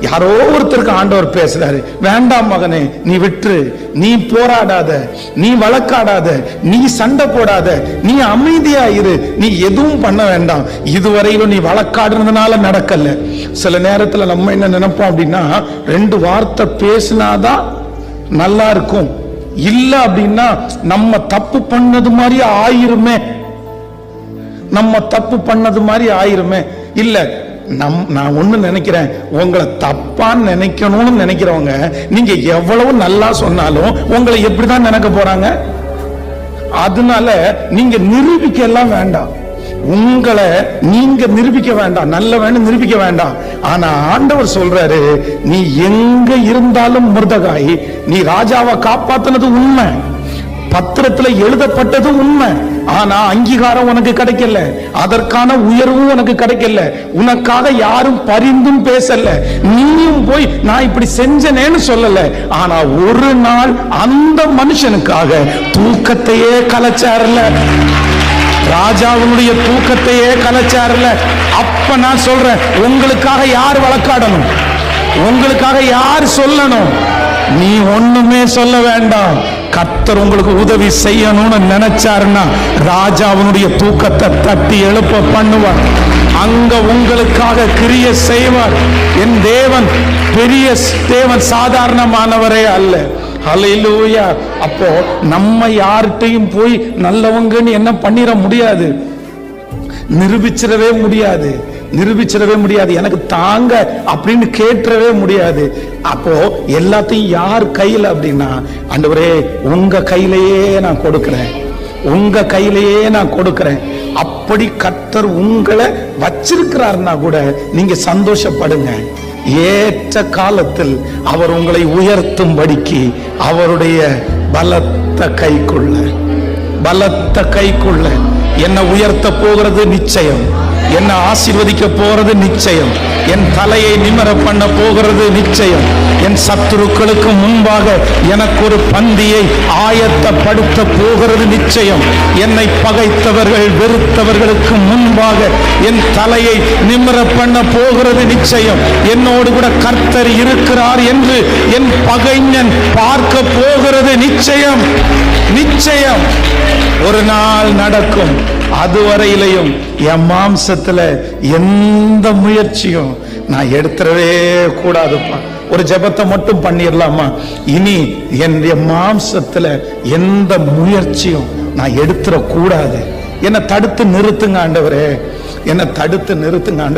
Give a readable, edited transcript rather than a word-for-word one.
யாரோ ஒருத்தருக்கு ஆண்டவர் பேசுறாரு, வேண்டாம் மகனே நீ விட்டுரு, நீ போராடாத, நீ வழக்காடாத, நீ சண்டை போடாத, நீ அமைதியா இரு, நீ எதுவும் பண்ண வேண்டாம். இதுவரையிலும் நீ வழக்காடுறதுனால நடக்கல. சில நேரத்துல நம்ம என்ன நினைப்போம் அப்படின்னா, 2 வார்த்தை பேசினாதான் நல்லா இருக்கும், இல்ல அப்படின்னா நம்ம தப்பு பண்ணது மாதிரி ஆயிருமே, நம்ம தப்பு பண்ணது மாதிரி ஆயிருமே. இல்ல, நான் ஒண்ணு நினைக்கிறேன், உங்களை தப்பான்னு நினைக்கணும்னு நினைக்கிறவங்க நீங்க எவ்வளவு நல்லா சொன்னாலும் உங்களை எப்படிதான் நினைக்க போறாங்க. அதனால நீங்க நிரூபிக்க எல்லாம் வேண்டாம், உங்களை நீங்க நிரூபிக்க வேண்டாம், நல்லவன்னு நிரூபிக்க வேண்டாம். ஆனா ஆண்டவர் சொல்றாரு, நீ எங்க இருந்தாலும் முர்தகாய், நீ ராஜாவை காப்பாத்தினது உண்மை, பத்திரத்துல எழுதப்பட்டது உண்மை, ஆனா அங்கீகாரம் உனக்கு கிடைக்கல, அதற்கான உயர்வும் உனக்கு கிடைக்கல, உனக்காக யாரும் பரிந்தும் பேசல, நீயும் போய் நான் இப்படி செஞ்சனேன்னு சொல்லல. ஆனா ஒரு நாள் அந்த மனுஷனுக்காக தூக்கத்தையே கலைச்சார்ல, ராஜாவுடைய தூக்கத்தையே கலைச்சார்ல. அப்ப நான் சொல்றேன், உங்களுக்காக யார் வழக்காடணும், உங்களுக்காக யார் சொல்லணும்? நீ ஒண்ணுமே சொல்ல வேண்டாம். கர்த்தர் உங்களுக்கு உதவி செய்யணும்னு நினைச்சாருன்னா ராஜாவுடைய தூக்கத்தை தட்டி எழுப்ப பண்ணுவார், அங்க உங்களுக்காக கிரியை செய்வார். என் தேவன் பெரிய தேவன், சாதாரணமானவரே அல்ல. ஹல்லேலூயா. அப்போ நம்ம யார்கிட்டையும் போய் நல்லவங்கன்னு என்ன பண்ணிட முடியாது, நிரூபிச்சிடவே முடியாது, நிரூபிச்சிடவே முடியாது, எனக்கு தாங்க அப்படின்னு கேட்டுறவே முடியாது. அப்போ எல்லாத்தையும் யார் கையில அப்படின்னா, ஆண்டவரே உங்க கையிலேயே நான் கொடுக்கிறேன், உங்க கையிலேயே நான் கொடுக்கிறேன். அப்படி கர்த்தர் உங்களை வச்சிருக்கிறார்னா கூட நீங்க சந்தோஷப்படுங்க. ஏற்ற காலத்தில் அவர் உங்களை உயர்த்தும்படிக்கு அவருடைய பலத்த கைக்குள்ள, பலத்த கைக்குள்ள என்ன உயர்த்த போகிறது நிச்சயம், என்ன ஆசீர்வதிக்க போறது நிச்சயம், என் தலையை நிமிர பண்ண போகிறது நிச்சயம், என் சத்துருக்களுக்கு முன்பாக எனக்கு ஒரு பந்தியை ஆயத்தப்படுத்த போகிறது நிச்சயம், என்னை பகைத்தவர்கள் வெறுத்தவர்களுக்கு முன்பாக என் தலையை நிமிர பண்ண போகிறது நிச்சயம், என்னோடு கூட கர்த்தர் இருக்கிறார் என்று என் பகைஞன் பார்க்க போகிறது நிச்சயம், நிச்சயம் ஒரு நாள் நடக்கும். அதுவரையிலையும் என் மாம்சத்துல எந்த முயற்சியும் நான் எடுத்துடவே கூடாதுப்பா. ஒரு ஜெபத்தை மட்டும் பண்ணிடலாமா? இனி என் மாம்சத்துல எந்த முயற்சியும் நான் எடுத்துட கூடாது. என்னை தடுத்து நிறுத்துங்க ஆண்டவரே, என்னை தடுத்து நிறுத்துங்க ஆண்டவரே.